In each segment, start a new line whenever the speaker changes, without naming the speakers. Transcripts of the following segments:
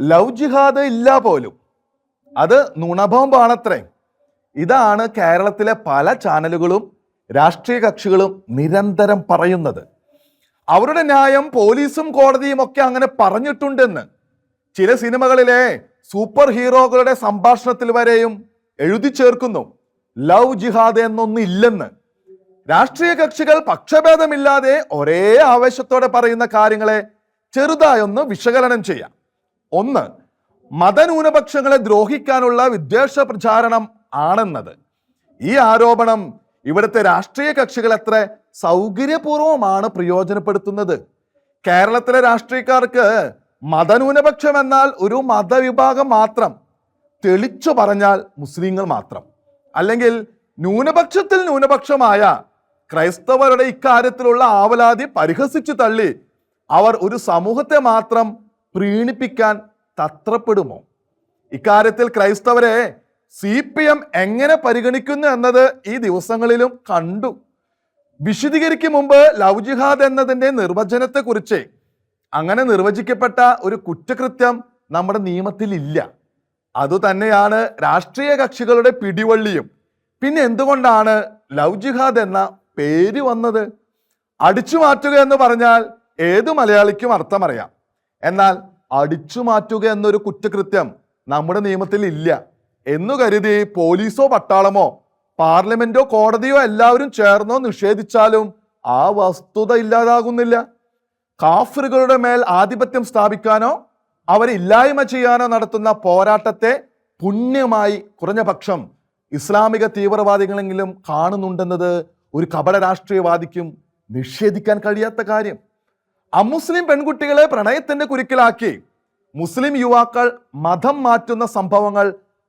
Love ജിഹാദ് ഇല്ല പോലും, അത് നുണബോംബാണത്രേ. ഇതാണ് കേരളത്തിലെ പല ചാനലുകളും രാഷ്ട്രീയ കക്ഷികളും നിരന്തരം പറയുന്നത്. അവരുടെ ന്യായം പോലീസും കോടതിയും ഒക്കെ അങ്ങനെ പറഞ്ഞിട്ടുണ്ടെന്ന്. ചില സിനിമകളിലെ സൂപ്പർ ഹീറോകളുടെ സംഭാഷണത്തിൽ വരെയും എഴുതി ചേർക്കുന്നു ലവ് ജിഹാദ് എന്നൊന്നും ഇല്ലെന്ന്. രാഷ്ട്രീയ കക്ഷികൾ പക്ഷഭേദമില്ലാതെ ഒരേ ആവേശത്തോടെ പറയുന്ന കാര്യങ്ങളെ ചെറുതായൊന്ന് വിശകലനം ചെയ്യാം. ഒന്ന്, മതന്യൂനപക്ഷങ്ങളെ ദ്രോഹിക്കാനുള്ള വിദ്വേഷ പ്രചാരണം ആണെന്നത്. ഈ ആരോപണം ഇവിടുത്തെ രാഷ്ട്രീയ കക്ഷികൾ എത്ര സൗകര്യപൂർവമാണ് പ്രയോജനപ്പെടുത്തുന്നത്. കേരളത്തിലെ രാഷ്ട്രീയക്കാർക്ക് മതന്യൂനപക്ഷം എന്നാൽ ഒരു മതവിഭാഗം മാത്രം, തെളിച്ചു പറഞ്ഞാൽ മുസ്ലിങ്ങൾ മാത്രം. അല്ലെങ്കിൽ ന്യൂനപക്ഷത്തിൽ ന്യൂനപക്ഷമായ ക്രൈസ്തവരുടെ ഇക്കാര്യത്തിലുള്ള ആവലാതി പരിഹസിച്ചു തള്ളി അവർ ഒരു സമൂഹത്തെ മാത്രം പ്രീണിപ്പിക്കാൻ തത്രപ്പെടുമോ? ഇക്കാര്യത്തിൽ ക്രൈസ്തവരെ CPM എങ്ങനെ പരിഗണിക്കുന്നു എന്നത് ഈ ദിവസങ്ങളിലും കണ്ടു. വിശദീകരിക്കും മുമ്പ് ലവ് ജിഹാദ് എന്നതിൻ്റെ നിർവചനത്തെക്കുറിച്ച്, അങ്ങനെ നിർവചിക്കപ്പെട്ട ഒരു കുറ്റകൃത്യം നമ്മുടെ നിയമത്തിൽ ഇല്ല. അതുതന്നെയാണ് രാഷ്ട്രീയ കക്ഷികളുടെ പിടിവള്ളിയും. പിന്നെ എന്തുകൊണ്ടാണ് ലവ് ജിഹാദ് എന്ന പേര് വന്നത്? അടിച്ചു മാറ്റുക എന്ന് പറഞ്ഞാൽ ഏതു മലയാളിക്കും അർത്ഥമറിയാം. എന്നാൽ അടിച്ചു മാറ്റുക എന്നൊരു കുറ്റകൃത്യം നമ്മുടെ നിയമത്തിൽ ഇല്ല എന്നു കരുതി പോലീസോ പട്ടാളമോ പാർലമെന്റോ കോടതിയോ എല്ലാവരും ചേർന്നോ നിഷേധിച്ചാലും ആ വസ്തുത ഇല്ലാതാകുന്നില്ല. കാഫിറുകളുടെ മേൽ ആധിപത്യം സ്ഥാപിക്കാനോ അവരെ ഇല്ലായ്മ ചെയ്യാനോ നടത്തുന്ന പോരാട്ടത്തെ പുണ്യമായി കുറഞ്ഞ പക്ഷം ഇസ്ലാമിക തീവ്രവാദികളെങ്കിലും കാണുന്നുണ്ടെന്നത് ഒരു കപട രാഷ്ട്രീയവാദിക്കും നിഷേധിക്കാൻ കഴിയാത്ത കാര്യം. അമുസ്ലിം പെൺകുട്ടികളെ പ്രണയത്തിന്റെ കുരുക്കിലാക്കി മുസ്ലിം യുവാക്കൾ മതം മാറ്റുന്ന സംഭവങ്ങൾ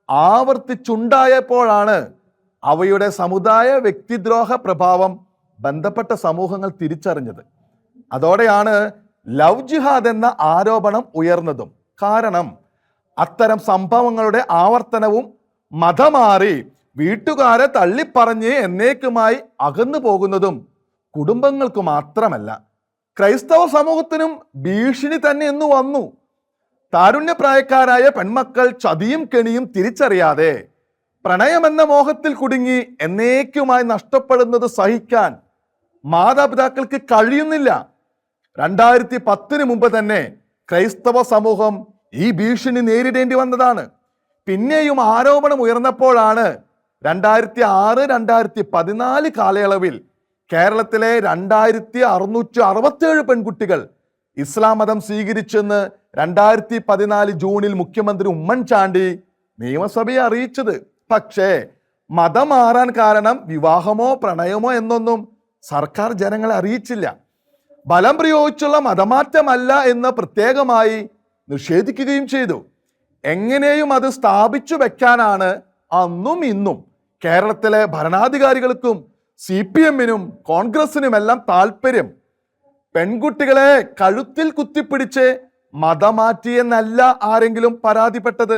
ആവർത്തിച്ചുണ്ടായപ്പോഴാണ് അവയുടെ സമുദായ വ്യക്തിദ്രോഹ പ്രഭാവം ബന്ധപ്പെട്ട സമൂഹങ്ങൾ തിരിച്ചറിഞ്ഞത്. അതോടെയാണ് ലവ് ജിഹാദ് എന്ന ആരോപണം ഉയർന്നതും. കാരണം അത്തരം സംഭവങ്ങളുടെ ആവർത്തനവും മതമാറി വീട്ടുകാരെ തള്ളിപ്പറഞ്ഞ് എന്നേക്കുമായി അകന്നു പോകുന്നതും കുടുംബങ്ങൾക്ക് മാത്രമല്ല, ക്രൈസ്തവ സമൂഹത്തിനും ഭീഷണി തന്നെ എന്ന് വന്നു. താരുണ്യപ്രായക്കാരായ പെൺമക്കൾ ചതിയും കെണിയും തിരിച്ചറിയാതെ പ്രണയമെന്ന മോഹത്തിൽ കുടുങ്ങി എന്നേക്കുമായി നഷ്ടപ്പെടുന്നത് സഹിക്കാൻ മാതാപിതാക്കൾക്ക് കഴിയുന്നില്ല. 2010 മുമ്പ് തന്നെ ക്രൈസ്തവ സമൂഹം ഈ ഭീഷണി നേരിടേണ്ടി വന്നതാണ്. പിന്നെയും ആരോപണം ഉയർന്നപ്പോഴാണ് 2006-2014 കാലയളവിൽ കേരളത്തിലെ 2667 പെൺകുട്ടികൾ ഇസ്ലാം മതം സ്വീകരിച്ചെന്ന് 2014 ജൂണിൽ മുഖ്യമന്ത്രി ഉമ്മൻചാണ്ടി നിയമസഭയെ അറിയിച്ചത്. പക്ഷേ മതം മാറാൻ കാരണം വിവാഹമോ പ്രണയമോ എന്നൊന്നും സർക്കാർ ജനങ്ങളെ അറിയിച്ചില്ല. ബലം പ്രയോഗിച്ചുള്ള മതമാറ്റമല്ല എന്ന് പ്രത്യേകമായി നിഷേധിക്കുകയും ചെയ്തു. എങ്ങനെയും അത് സ്ഥാപിച്ചു വെക്കാനാണ് അന്നും ഇന്നും കേരളത്തിലെ ഭരണാധികാരികൾക്കും CPM-നും കോൺഗ്രസിനുമെല്ലാം താല്പര്യം. പെൺകുട്ടികളെ കഴുത്തിൽ കുത്തിപ്പിടിച്ച് മതമാറ്റിയെന്നല്ല ആരെങ്കിലും പരാതിപ്പെട്ടത്.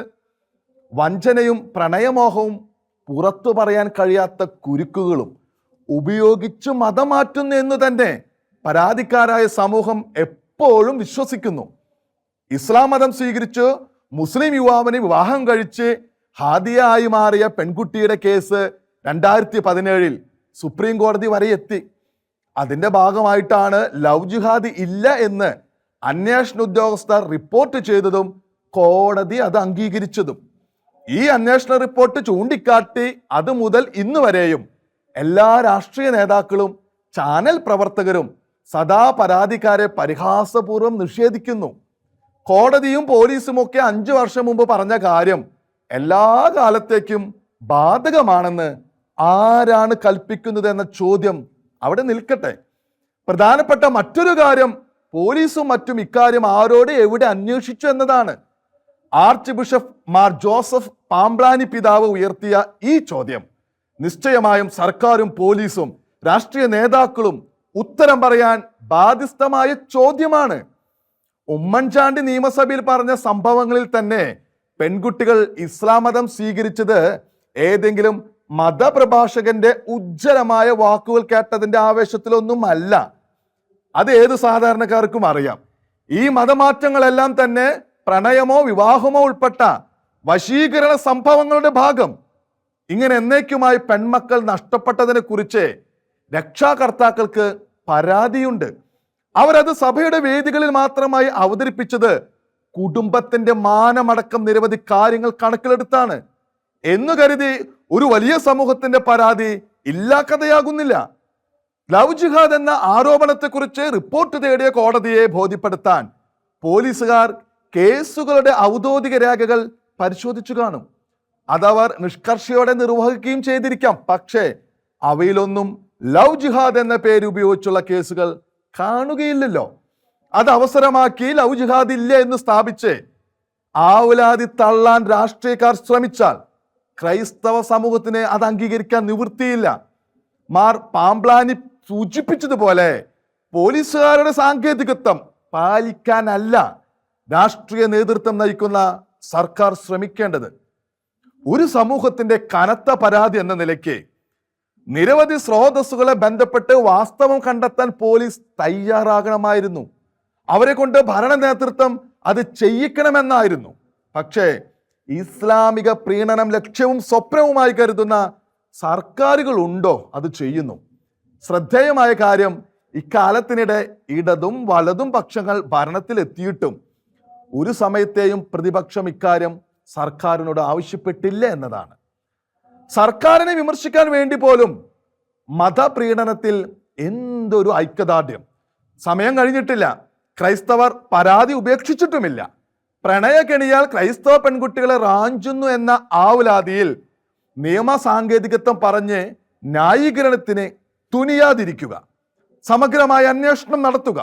വഞ്ചനയും പ്രണയമോഹവും പുറത്തു പറയാൻ കഴിയാത്ത കുരുക്കുകളും ഉപയോഗിച്ചു മതമാറ്റുന്നു എന്ന് തന്നെ പരാതിക്കാരായ സമൂഹം എപ്പോഴും വിശ്വസിക്കുന്നു. ഇസ്ലാം മതം സ്വീകരിച്ച് മുസ്ലിം യുവാവിനെ വിവാഹം കഴിച്ച് ഹാദിയായി മാറിയ പെൺകുട്ടിയുടെ കേസ് 2017 സുപ്രീം കോടതി വരെ എത്തി. അതിന്റെ ഭാഗമായിട്ടാണ് ലവ് ജിഹാദ് ഇല്ല എന്ന് അന്വേഷണ ഉദ്യോഗസ്ഥർ റിപ്പോർട്ട് ചെയ്തതും കോടതി അത് അംഗീകരിച്ചതും. ഈ അന്വേഷണ റിപ്പോർട്ട് ചൂണ്ടിക്കാട്ടി അത് മുതൽ ഇന്ന് വരെയും എല്ലാ രാഷ്ട്രീയ നേതാക്കളും ചാനൽ പ്രവർത്തകരും സദാ പരാതിക്കാരെ പരിഹാസപൂർവ്വം നിഷേധിക്കുന്നു. കോടതിയും പോലീസും ഒക്കെ 5 വർഷം മുമ്പ് പറഞ്ഞ കാര്യം എല്ലാ കാലത്തേക്കും ബാധകമാണെന്ന് ആരാണ് കൽപ്പിക്കുന്നത് എന്ന ചോദ്യം അവിടെ നിൽക്കട്ടെ. പ്രധാനപ്പെട്ട മറ്റൊരു കാര്യം പോലീസും മറ്റും ഇക്കാര്യം ആരോട് എവിടെ അന്വേഷിച്ചു എന്നതാണ്. Arch bishop Mar Joseph Pamplany പിതാവ് ഉയർത്തിയ ഈ ചോദ്യം നിശ്ചയമായും സർക്കാരും പോലീസും രാഷ്ട്രീയ നേതാക്കളും ഉത്തരം പറയാൻ ബാധ്യസ്ഥമായ ചോദ്യമാണ്. ഉമ്മൻചാണ്ടി നിയമസഭയിൽ പറഞ്ഞ സംഭവങ്ങളിൽ തന്നെ പെൺകുട്ടികൾ ഇസ്ലാം മതം സ്വീകരിച്ചത് ഏതെങ്കിലും മതപ്രഭാഷകന്റെ ഉജ്ജ്വലമായ വാക്കുകൾ കേട്ടതിന്റെ ആവേശത്തിലൊന്നുമല്ല. അത് ഏത് സാധാരണക്കാർക്കും അറിയാം. ഈ മതമാറ്റങ്ങളെല്ലാം തന്നെ പ്രണയമോ വിവാഹമോ ഉൾപ്പെട്ട വശീകരണ സംഭവങ്ങളുടെ ഭാഗം. ഇങ്ങനെ എന്നേക്കുമായി പെൺമക്കൾ നഷ്ടപ്പെട്ടതിനെ കുറിച്ച് രക്ഷാകർത്താക്കൾക്ക് പരാതിയുണ്ട്. അവരത് സഭയുടെ വേദികളിൽ മാത്രമായി അവതരിപ്പിച്ചത് കുടുംബത്തിന്റെ മാനമടക്കം നിരവധി കാര്യങ്ങൾ കണക്കിലെടുത്താണ് എന്ന് കരുതി ഒരു വലിയ സമൂഹത്തിന്റെ പരാതി ഇല്ലാ കഥയാകുന്നില്ല. ലവ് ജിഹാദ് എന്ന ആരോപണത്തെക്കുറിച്ച് റിപ്പോർട്ട് തേടിയ കോടതിയെ ബോധ്യപ്പെടുത്താൻ പോലീസുകാർ കേസുകളുടെ ഔദ്യോഗിക രേഖകൾ പരിശോധിച്ചു കാണും. അതവർ നിഷ്കർഷയോടെ നിർവഹിക്കുകയും ചെയ്തിരിക്കാം. പക്ഷേ അവയിലൊന്നും ലവ് ജിഹാദ് എന്ന പേര് ഉപയോഗിച്ചുള്ള കേസുകൾ കാണുകയില്ലല്ലോ. അത് അവസരമാക്കി ലവ് ജിഹാദ് ഇല്ല എന്ന് സ്ഥാപിച്ച് ആവലാതി തള്ളാൻ രാഷ്ട്രീയക്കാർ ശ്രമിച്ചാൽ ക്രൈസ്തവ സമൂഹത്തിന് അത് അംഗീകരിക്കാൻ നിവൃത്തിയില്ല. മാർ പാംപ്ലാനി സൂചിപ്പിച്ചതുപോലെ പോലീസുകാരുടെ സാങ്കേതികത്വം പാലിക്കാനല്ല രാഷ്ട്രീയ നേതൃത്വം നയിക്കുന്ന സർക്കാർ ശ്രമിക്കേണ്ടത്. ഒരു സമൂഹത്തിന്റെ കനത്ത പരാതി എന്ന നിലയ്ക്ക് നിരവധി സ്രോതസ്സുകളെ ബന്ധപ്പെട്ട് വാസ്തവം കണ്ടെത്താൻ പോലീസ് തയ്യാറാകണമായിരുന്നു. അവരെ കൊണ്ട് ഭരണ നേതൃത്വം അത് ചെയ്യിക്കണമെന്നായിരുന്നു. പക്ഷേ ഇസ്ലാമിക പ്രീണനം ലക്ഷ്യവും സ്വപ്നവുമായി കരുതുന്ന സർക്കാരുകൾ ഉണ്ടോ അത് ചെയ്യുന്നു? ശ്രദ്ധേയമായ കാര്യം, ഇക്കാലത്തിനിടെ ഇടതും വലതും പക്ഷങ്ങൾ ഭരണത്തിൽ എത്തിയിട്ടും ഒരു സമയത്തെയും പ്രതിപക്ഷം ഇക്കാര്യം സർക്കാരിനോട് ആവശ്യപ്പെട്ടില്ല എന്നതാണ്. സർക്കാരിനെ വിമർശിക്കാൻ വേണ്ടി പോലും മതപ്രീണനത്തിൽ എന്തൊരു ഐക്യദാർഢ്യം. സമയം കഴിഞ്ഞിട്ടില്ല. ക്രൈസ്തവർ പരാതി ഉപേക്ഷിച്ചിട്ടുമില്ല. പ്രണയക്കെണിയാൽ ക്രൈസ്തവ പെൺകുട്ടികളെ റാഞ്ചുന്നു എന്ന ആവലാതിയിൽ നിയമ സാങ്കേതികത്വം പറഞ്ഞ് ന്യായീകരണത്തിന് തുനിയാതിരിക്കുക, സമഗ്രമായ അന്വേഷണം നടത്തുക.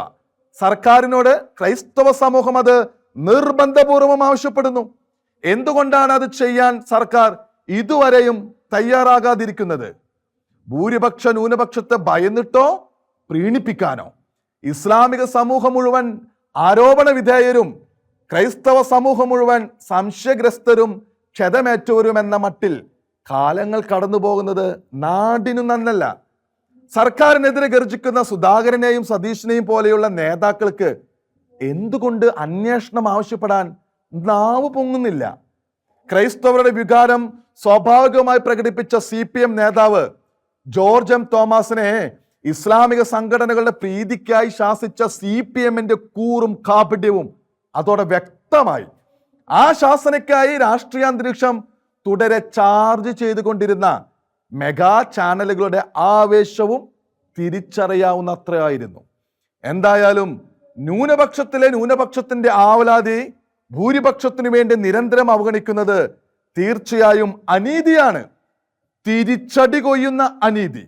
സർക്കാരിനോട് ക്രൈസ്തവ സമൂഹം അത് നിർബന്ധപൂർവം ആവശ്യപ്പെടുന്നു. എന്തുകൊണ്ടാണ് അത് ചെയ്യാൻ സർക്കാർ ഇതുവരെയും തയ്യാറാകാതിരിക്കുന്നത്? ഭൂരിപക്ഷ ന്യൂനപക്ഷത്തെ ഭയന്നിട്ടോ പ്രീണിപ്പിക്കാനോ? ഇസ്ലാമിക സമൂഹം മുഴുവൻ ആരോപണ വിധേയരും ക്രൈസ്തവ സമൂഹം മുഴുവൻ സംശയഗ്രസ്തരും ക്ഷതമേറ്റവരും എന്ന മട്ടിൽ കാലങ്ങൾ കടന്നു പോകുന്നത് നാടിനു നന്നല്ല. സർക്കാരിനെതിരെ ഗർജിക്കുന്ന സുധാകരനെയും സതീഷിനെയും പോലെയുള്ള നേതാക്കൾക്ക് എന്തുകൊണ്ട് അന്വേഷണം ആവശ്യപ്പെടാൻ നാവ് പൊങ്ങുന്നില്ല? ക്രൈസ്തവരുടെ വികാരം സ്വാഭാവികമായി പ്രകടിപ്പിച്ച CPM നേതാവ് ജോർജ് M തോമസിനെ ഇസ്ലാമിക സംഘടനകളുടെ പ്രീതിക്കായി ശാസിച്ച CPMന്റെ കൂറും കാപട്യവും അതോടെ വ്യക്തമായി. ആ ശാസനയ്ക്കായി രാഷ്ട്രീയ അന്തരീക്ഷം തുടരെ ചാർജ് ചെയ്തുകൊണ്ടിരുന്ന മെഗാ ചാനലുകളുടെ ആവേശവും തിരിച്ചറിയാവുന്നത്രയായിരുന്നു. എന്തായാലും ന്യൂനപക്ഷത്തിലെ ന്യൂനപക്ഷത്തിന്റെ ആവലാതി ഭൂരിപക്ഷത്തിനു വേണ്ടി നിരന്തരം അവഗണിക്കുന്നത് തീർച്ചയായും അനീതിയാണ്, തിരിച്ചടി കൊയ്യുന്ന അനീതി.